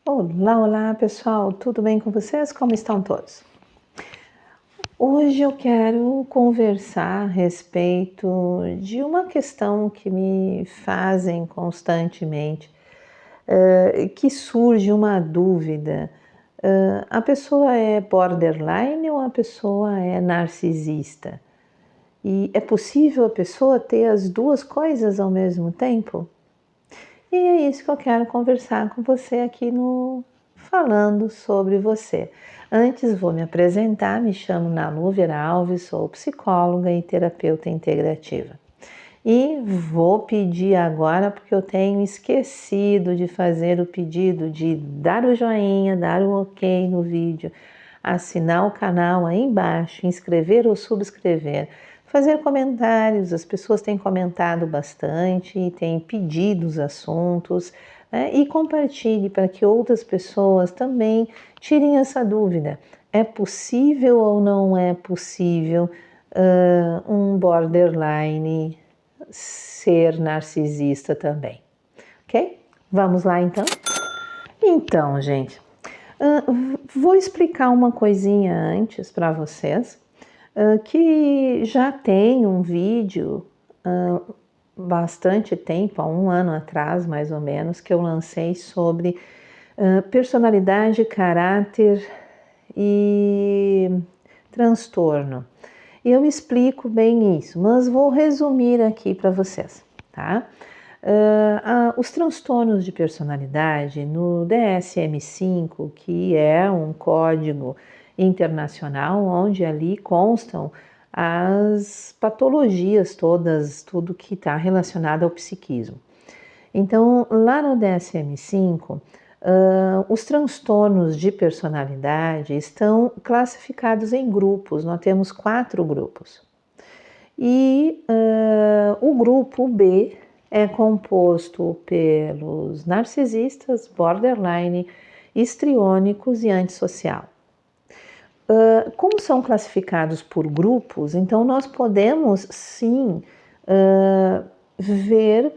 Olá, olá pessoal, tudo bem com vocês? Como estão todos? Hoje eu quero conversar a respeito de uma questão que me fazem constantemente, que surge uma dúvida. A pessoa é borderline ou a pessoa é narcisista? E é possível a pessoa ter as duas coisas ao mesmo tempo? E é isso que eu quero conversar com você aqui no Falando sobre Você. Antes vou me apresentar, me chamo Nalu Vera Alves, sou psicóloga e terapeuta integrativa. E vou pedir agora, porque eu tenho esquecido de fazer o pedido de dar o joinha, dar o ok no vídeo, assinar o canal aí embaixo, inscrever ou subscrever, fazer comentários. As pessoas têm comentado bastante, têm pedido os assuntos, né? E compartilhe para que outras pessoas também tirem essa dúvida. É possível ou não é possível um borderline ser narcisista também? Ok? Vamos lá então? Então, gente, vou explicar uma coisinha antes para vocês, que já tem um vídeo bastante tempo, há um ano atrás mais ou menos, que eu lancei sobre personalidade, caráter e transtorno. Eu explico bem isso, mas vou resumir aqui para vocês, tá? Os transtornos de personalidade no DSM-5, que é um código internacional, onde ali constam as patologias todas, tudo que está relacionado ao psiquismo. Então, lá no DSM-5, os transtornos de personalidade estão classificados em grupos. Nós temos 4 grupos. E o grupo B é composto pelos narcisistas, borderline, histriônicos e antissocial. Como são classificados por grupos, então nós podemos sim ver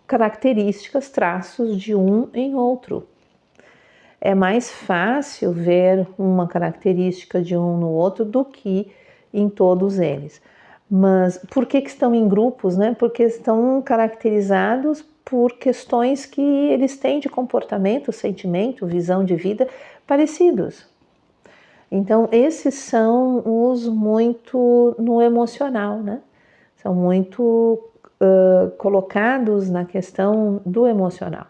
características, traços de um em outro. É mais fácil ver uma característica de um no outro do que em todos eles. Mas por que estão em grupos, né? Porque estão caracterizados por questões que eles têm de comportamento, sentimento, visão de vida parecidos. Então, esses são os muito no emocional, né? São muito colocados na questão do emocional.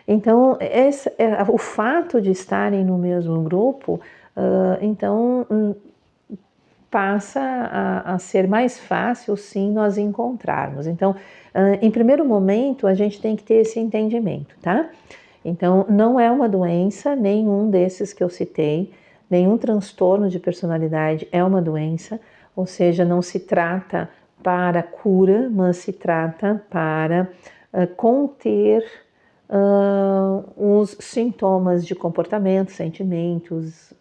Então, o fato de estarem no mesmo grupo, passa a ser mais fácil, sim, nós encontrarmos. Então, em primeiro momento, a gente tem que ter esse entendimento, tá? Então, não é uma doença, nenhum desses que eu citei, nenhum transtorno de personalidade é uma doença, ou seja, não se trata para cura, mas se trata para conter os sintomas de comportamento, sentimentos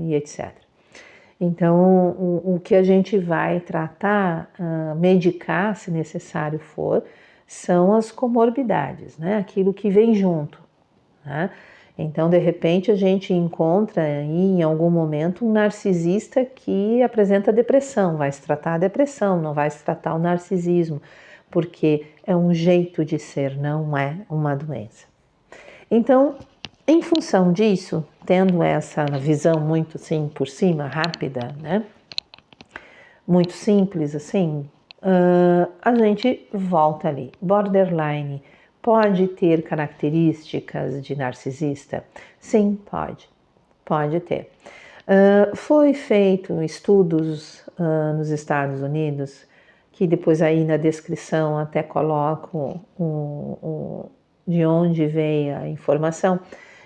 e etc. Então, o que a gente vai tratar, medicar, se necessário for, são as comorbidades, né? Aquilo que vem junto, né? Então, de repente, a gente encontra aí, em algum momento, um narcisista que apresenta depressão, vai se tratar a depressão, não vai se tratar o narcisismo, porque é um jeito de ser, não é uma doença. Então, em função disso, tendo essa visão muito assim por cima, rápida, né? Muito simples assim, a gente volta ali. Borderline pode ter características de narcisista? Sim, pode ter. Foi feito estudos nos Estados Unidos, que depois aí na descrição até coloco de onde veio a informação,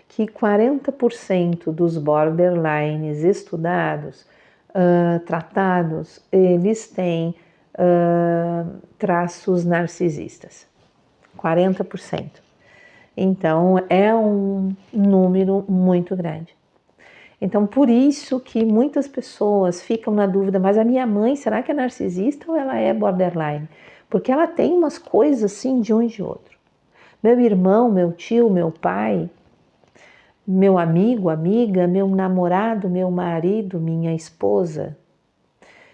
que 40% dos borderlines estudados, tratados, eles têm traços narcisistas. 40%. Então, é um número muito grande. Então, por isso que muitas pessoas ficam na dúvida, mas a minha mãe, será que é narcisista ou ela é borderline? Porque ela tem umas coisas assim de um e de outro. Meu irmão, meu tio, meu pai, meu amigo, amiga, meu namorado, meu marido, minha esposa.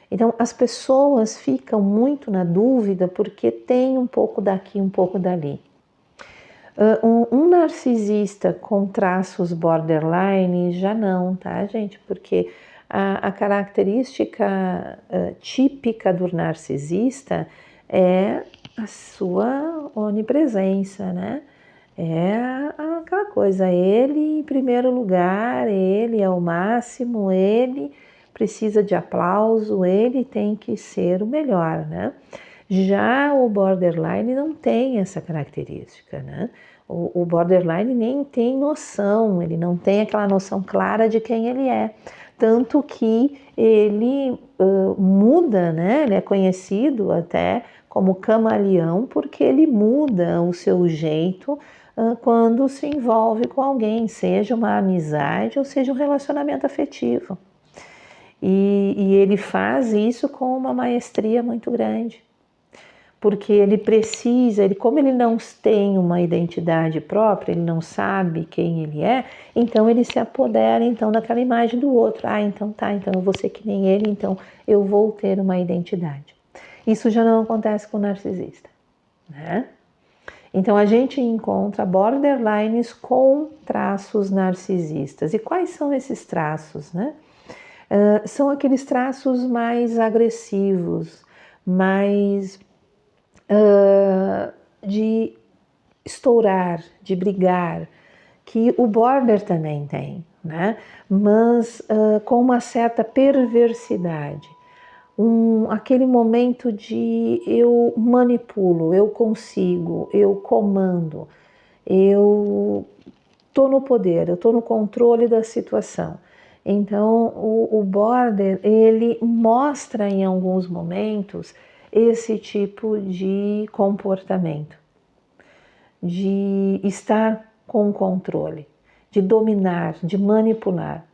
Então, as pessoas ficam muito na dúvida porque tem um pouco daqui, um pouco dali. Um narcisista com traços borderline já não, tá, gente? Porque a característica típica do narcisista é a sua onipresença, né? É aquela coisa, ele em primeiro lugar, ele é o máximo, ele precisa de aplauso, ele tem que ser o melhor, né? Já o borderline não tem essa característica, né? O borderline nem tem noção, ele não tem aquela noção clara de quem ele é. Tanto que ele muda, né? Ele é conhecido até como camaleão, porque ele muda o seu jeito quando se envolve com alguém, seja uma amizade ou seja um relacionamento afetivo. E ele faz isso com uma maestria muito grande, porque ele precisa, como ele não tem uma identidade própria, ele não sabe quem ele é, então ele se apodera então daquela imagem do outro. Ah, então tá, então eu vou ser que nem ele, então eu vou ter uma identidade. Isso já não acontece com o narcisista, né? Então a gente encontra borderlines com traços narcisistas. E quais são esses traços, né? São aqueles traços mais agressivos, mais de estourar, de brigar, que o border também tem, né? Mas com uma certa perversidade. Aquele momento de eu manipulo, eu consigo, eu comando, eu estou no poder, eu estou no controle da situação. Então, o border, ele mostra em alguns momentos esse tipo de comportamento, de estar com controle, de dominar, de manipular.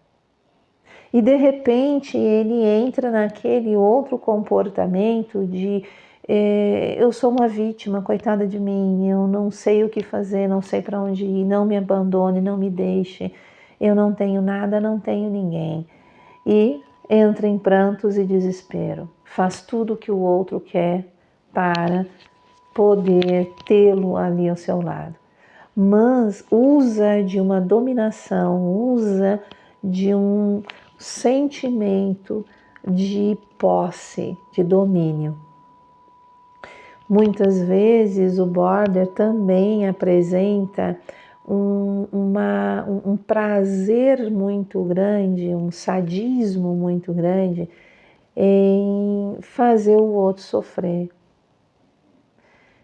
E de repente ele entra naquele outro comportamento de eu sou uma vítima, coitada de mim, eu não sei o que fazer, não sei para onde ir, não me abandone, não me deixe, eu não tenho nada, não tenho ninguém. E entra em prantos e desespero, faz tudo o que o outro quer para poder tê-lo ali ao seu lado. Mas usa de uma dominação, usa de um sentimento de posse, de domínio. Muitas vezes o border também apresenta um prazer muito grande, um sadismo muito grande em fazer o outro sofrer.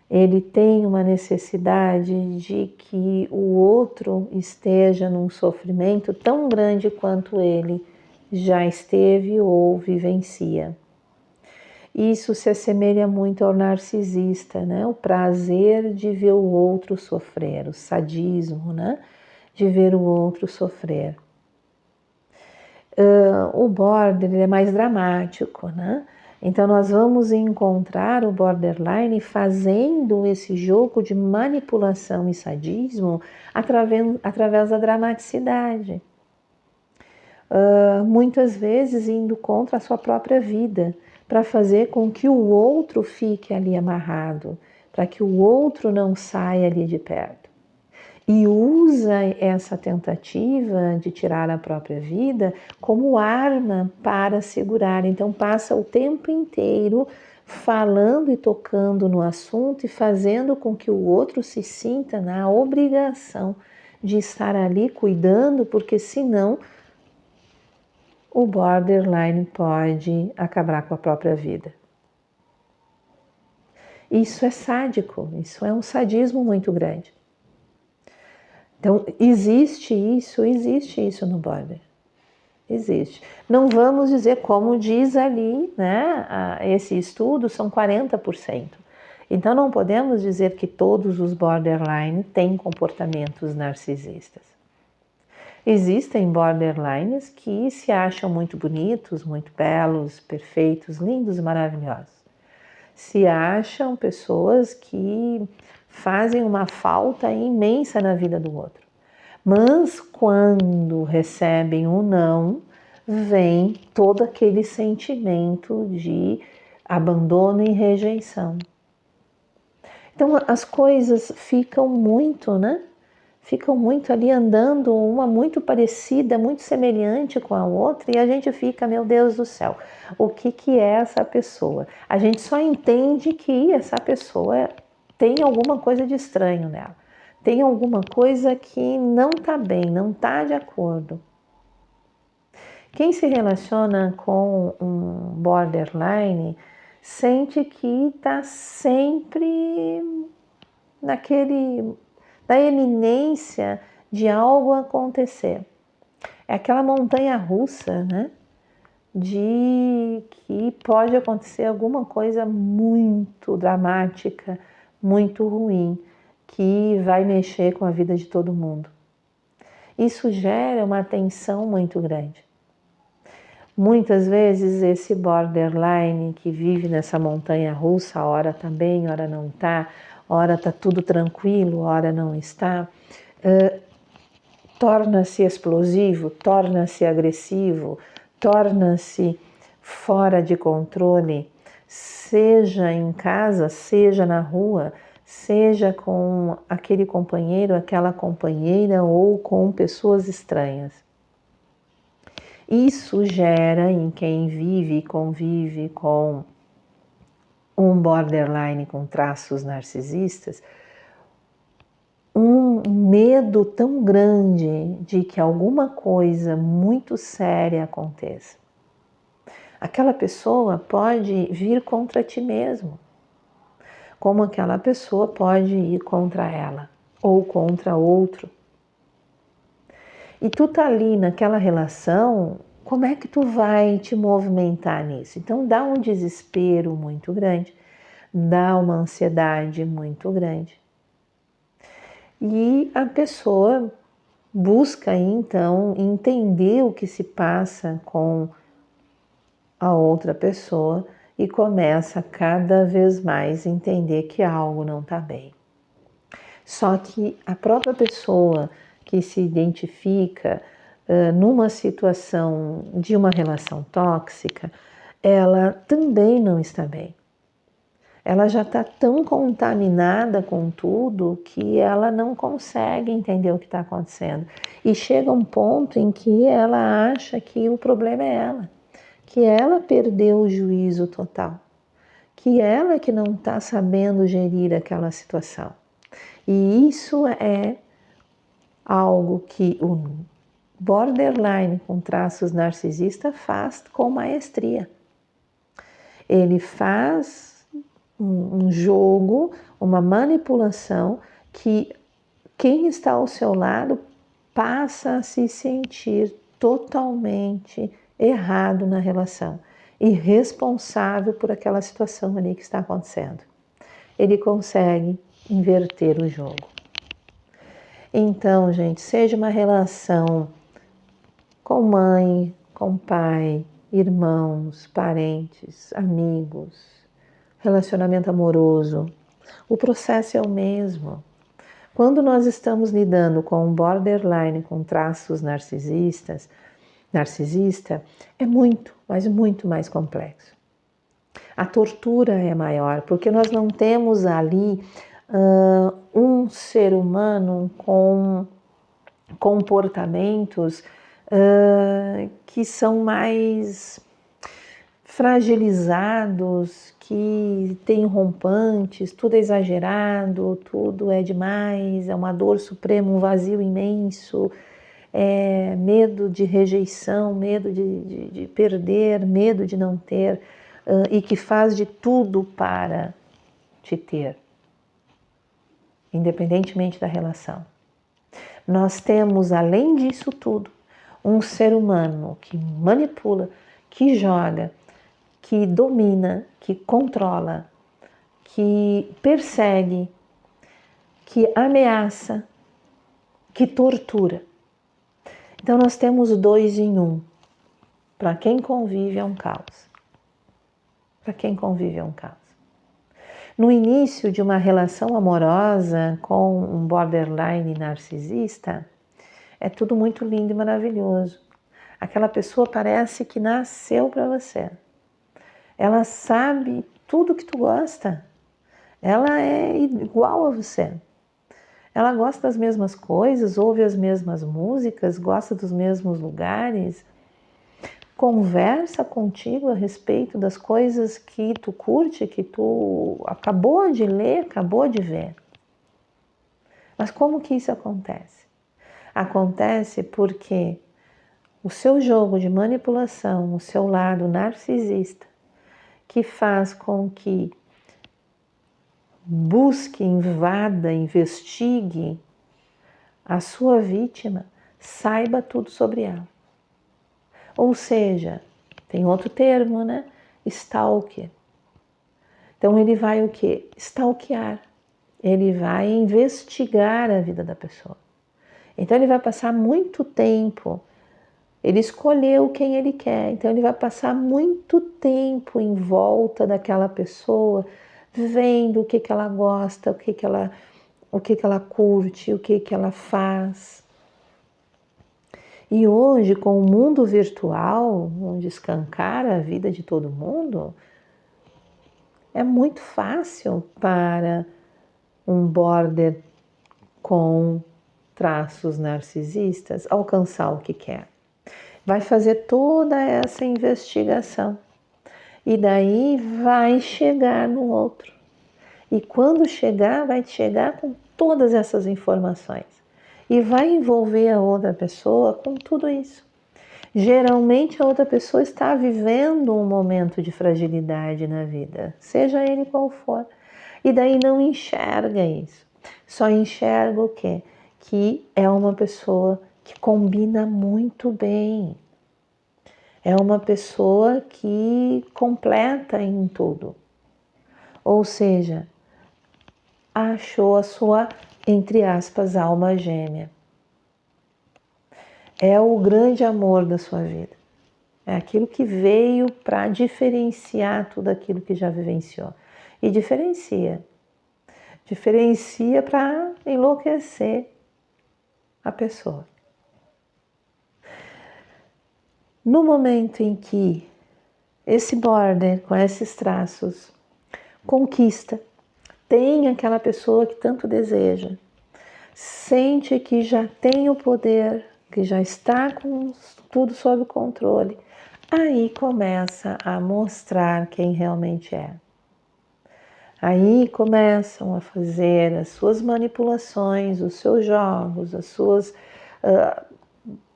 Ele tem uma necessidade de que o outro esteja num sofrimento tão grande quanto ele já esteve ou vivencia. Isso se assemelha muito ao narcisista, né? O prazer de ver o outro sofrer, o sadismo, né? De ver o outro sofrer. O border ele é mais dramático, né? Então nós vamos encontrar o borderline fazendo esse jogo de manipulação e sadismo através da dramaticidade. Muitas vezes indo contra a sua própria vida, para fazer com que o outro fique ali amarrado, para que o outro não saia ali de perto. E usa essa tentativa de tirar a própria vida como arma para segurar. Então passa o tempo inteiro falando e tocando no assunto e fazendo com que o outro se sinta na obrigação de estar ali cuidando, porque senão o borderline pode acabar com a própria vida. Isso é sádico, isso é um sadismo muito grande. Então, existe isso no border. Existe. Não vamos dizer, como diz ali, né, esse estudo, são 40%. Então, não podemos dizer que todos os borderline têm comportamentos narcisistas. Existem borderlines que se acham muito bonitos, muito belos, perfeitos, lindos e maravilhosos. Se acham pessoas que fazem uma falta imensa na vida do outro. Mas quando recebem um não, vem todo aquele sentimento de abandono e rejeição. Então as coisas ficam muito, né? Ficam muito ali andando, uma muito parecida, muito semelhante com a outra, e a gente fica, meu Deus do céu, o que é essa pessoa? A gente só entende que essa pessoa tem alguma coisa de estranho nela, tem alguma coisa que não está bem, não está de acordo. Quem se relaciona com um borderline sente que está sempre na eminência de algo acontecer. É aquela montanha russa, né? De que pode acontecer alguma coisa muito dramática, muito ruim, que vai mexer com a vida de todo mundo. Isso gera uma tensão muito grande. Muitas vezes esse borderline que vive nessa montanha russa, ora está bem, ora não está, ora está tudo tranquilo, ora não está, torna-se explosivo, torna-se agressivo, torna-se fora de controle, seja em casa, seja na rua, seja com aquele companheiro, aquela companheira ou com pessoas estranhas. Isso gera em quem vive e convive com um borderline com traços narcisistas um medo tão grande de que alguma coisa muito séria aconteça. Aquela pessoa pode vir contra ti mesmo, como aquela pessoa pode ir contra ela ou contra outro. E tu tá ali naquela relação, como é que tu vai te movimentar nisso? Então dá um desespero muito grande, dá uma ansiedade muito grande. E a pessoa busca então entender o que se passa com a outra pessoa e começa cada vez mais a entender que algo não está bem. Só que a própria pessoa que se identifica numa situação de uma relação tóxica, ela também não está bem. Ela já está tão contaminada com tudo que ela não consegue entender o que está acontecendo. E chega um ponto em que ela acha que o problema é ela, que ela perdeu o juízo total, que ela que não está sabendo gerir aquela situação. E isso é algo que o borderline com traços narcisistas faz com maestria. Ele faz um jogo, uma manipulação que quem está ao seu lado passa a se sentir totalmente errado na relação e responsável por aquela situação ali que está acontecendo. Ele consegue inverter o jogo. Então, gente, seja uma relação com mãe, com pai, irmãos, parentes, amigos, relacionamento amoroso, o processo é o mesmo. Quando nós estamos lidando com um borderline com traços narcisista, é muito, mas muito mais complexo. A tortura é maior, porque nós não temos ali um ser humano com comportamentos que são mais fragilizados, que têm rompantes, tudo é exagerado, tudo é demais, é uma dor suprema, um vazio imenso, medo de rejeição, medo de perder, medo de não ter, e que faz de tudo para te ter, independentemente da relação. Nós temos, além disso tudo, um ser humano que manipula, que joga, que domina, que controla, que persegue, que ameaça, que tortura. Então nós temos dois em um. Para quem convive é um caos. Para quem convive é um caos. No início de uma relação amorosa com um borderline narcisista, É tudo muito lindo e maravilhoso. Aquela pessoa parece que nasceu para você. Ela sabe tudo que tu gosta. Ela é igual a você. Ela gosta das mesmas coisas, ouve as mesmas músicas, gosta dos mesmos lugares, conversa contigo a respeito das coisas que tu curte, que tu acabou de ler, acabou de ver. Mas como que isso acontece? Acontece porque o seu jogo de manipulação, o seu lado narcisista, que faz com que busque, invada, investigue a sua vítima, saiba tudo sobre ela. Ou seja, tem outro termo, né? Stalker. Então ele vai o quê? Stalkear. Ele vai investigar a vida da pessoa. Então ele vai passar muito tempo. Ele escolheu quem ele quer, então ele vai passar muito tempo em volta daquela pessoa, vendo o que ela gosta, o que ela curte, o que ela faz. E hoje, com o mundo virtual, onde escancara a vida de todo mundo, é muito fácil para um border com traços narcisistas alcançar o que quer. Vai fazer toda essa investigação e daí vai chegar no outro. E quando chegar, vai chegar com todas essas informações e vai envolver a outra pessoa com tudo isso. Geralmente a outra pessoa está vivendo um momento de fragilidade na vida, seja ele qual for, e daí não enxerga isso. Só enxerga o quê? Que é uma pessoa que combina muito bem. É uma pessoa que completa em tudo. Ou seja, achou a sua, entre aspas, alma gêmea. É o grande amor da sua vida. É aquilo que veio para diferenciar tudo aquilo que já vivenciou. E diferencia. Diferencia para enlouquecer a pessoa. No momento em que esse border com esses traços conquista, tem aquela pessoa que tanto deseja, sente que já tem o poder, que já está com tudo sob controle, aí começa a mostrar quem realmente é. Aí começam a fazer as suas manipulações, os seus jogos, as suas...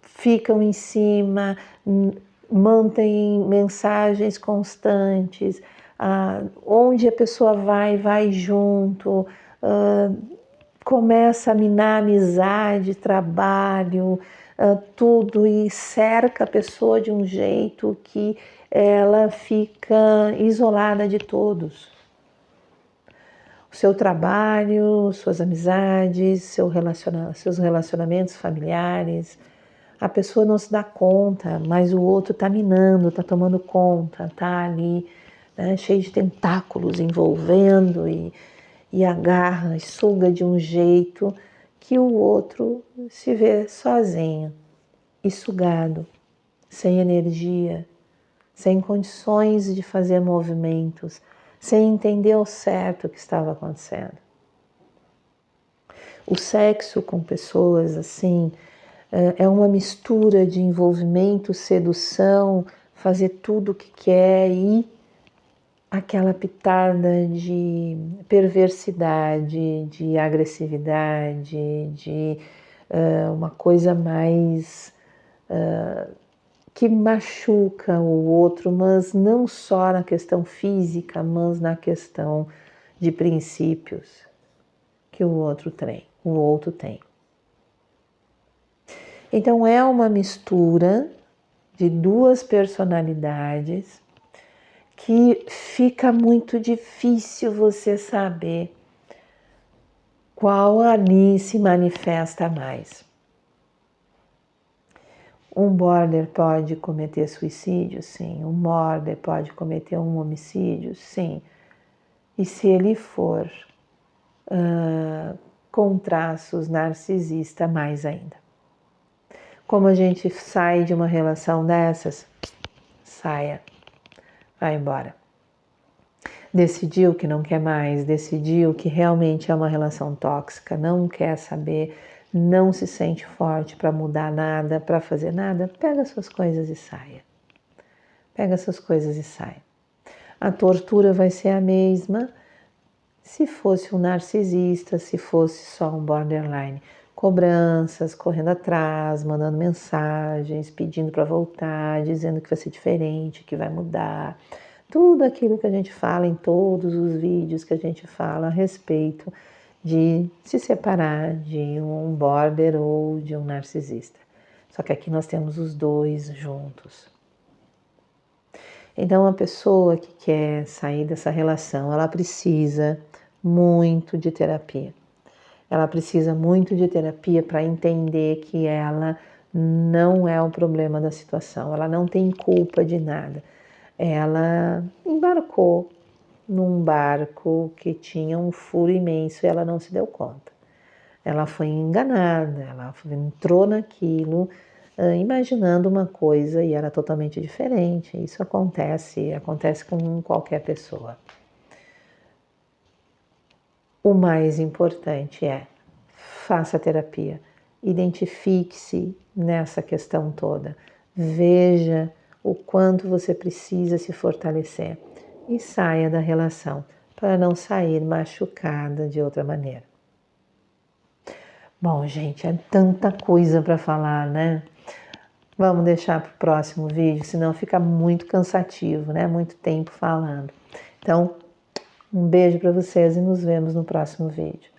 ficam em cima, mantêm mensagens constantes, onde a pessoa vai junto, começa a minar amizade, trabalho, tudo, e cerca a pessoa de um jeito que ela fica isolada de todos. O seu trabalho, suas amizades, seus relacionamentos familiares, a pessoa não se dá conta, mas o outro está minando, está tomando conta, está ali, né, cheio de tentáculos envolvendo e agarra e suga de um jeito que o outro se vê sozinho e sugado, sem energia, sem condições de fazer movimentos, sem entender ao certo o que estava acontecendo. O sexo com pessoas assim é uma mistura de envolvimento, sedução, fazer tudo o que quer e aquela pitada de perversidade, de agressividade, de uma coisa mais que machuca o outro, mas não só na questão física, mas na questão de princípios que o outro tem. Então é uma mistura de duas personalidades que fica muito difícil você saber qual ali se manifesta mais. Um border pode cometer suicídio? Sim. Um border pode cometer um homicídio? Sim. E se ele for com traços narcisista, mais ainda. Como a gente sai de uma relação dessas? Saia, vai embora. Decidiu que não quer mais, decidiu que realmente é uma relação tóxica, não quer saber, não se sente forte para mudar nada, para fazer nada, pega suas coisas e saia. Pega suas coisas e sai. A tortura vai ser a mesma se fosse um narcisista, se fosse só um borderline. Cobranças, correndo atrás, mandando mensagens, pedindo para voltar, dizendo que vai ser diferente, que vai mudar. Tudo aquilo que a gente fala em todos os vídeos que a gente fala a respeito de se separar de um border ou de um narcisista. Só que aqui nós temos os dois juntos. Então, a pessoa que quer sair dessa relação, ela precisa muito de terapia. Ela precisa muito de terapia para entender que ela não é o problema da situação, ela não tem culpa de nada. Ela embarcou num barco que tinha um furo imenso e ela não se deu conta. Ela foi enganada, ela entrou naquilo imaginando uma coisa e era totalmente diferente. Isso acontece com qualquer pessoa. O mais importante é, faça terapia, identifique-se nessa questão toda, veja o quanto você precisa se fortalecer e saia da relação para não sair machucada de outra maneira. Bom, gente, é tanta coisa para falar, né? Vamos deixar para o próximo vídeo, senão fica muito cansativo, né? Muito tempo falando. Então, um beijo para vocês e nos vemos no próximo vídeo.